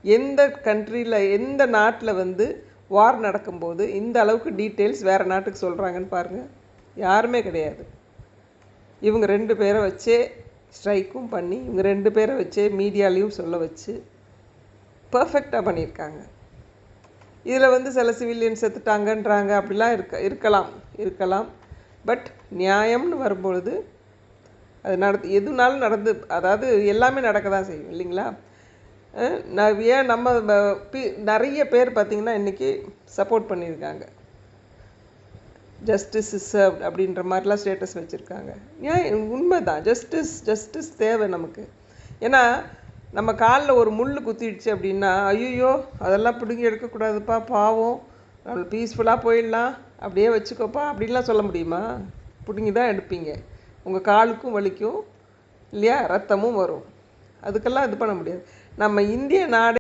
எந்த கண்ட்ரியில் எந்த நாட்டில் வந்து வார் நடக்கும்போது இந்த அளவுக்கு டீட்டெயில்ஸ் வேறு நாட்டுக்கு சொல்கிறாங்கன்னு பாருங்கள். யாருமே கிடையாது. இவங்க 2 பேரை வச்சே ஸ்ட்ரைக்கும் பண்ணி இவங்க 2 பேரை வச்சே மீடியாலையும் சொல்ல வச்சு பர்ஃபெக்டாக பண்ணியிருக்காங்க. இதில் வந்து சில சிவிலியன் செத்துட்டாங்கன்றாங்க, அப்படிலாம் இருக்கலாம். பட் நியாயம்னு வரும்பொழுது அது எதுனாலும் நடந்து, அதாவது எல்லாமே நடக்க தான் செய்யும் இல்லைங்களா? ஏன் நம்ம நிறைய பேர் பார்த்திங்கன்னா இன்றைக்கி சப்போர்ட் பண்ணியிருக்காங்க. ஜஸ்டிஸ் இஸ் சர்வ்ட் அப்படின்ற மாதிரிலாம் ஸ்டேட்டஸ் வச்சுருக்காங்க. ஏன் உண்மை தான், ஜஸ்டிஸ் தேவை நமக்கு. ஏன்னா நம்ம காலில் ஒரு முள் குத்திடுச்சு அப்படின்னா, ஐயோ அதெல்லாம் பிடுங்கி எடுக்கக்கூடாதுப்பா, பாவம், நம்ம பீஸ்ஃபுல்லாக போயிடலாம், அப்படியே வச்சுக்கோப்பா அப்படின்லாம் சொல்ல முடியுமா? பிடுங்கி தான் எடுப்பீங்க. உங்கள் காலுக்கும் வலிக்கும் இல்லையா, ரத்தமும் வரும். அதுக்கெல்லாம் இது பண்ண முடியாது. நம்ம இந்திய நாடு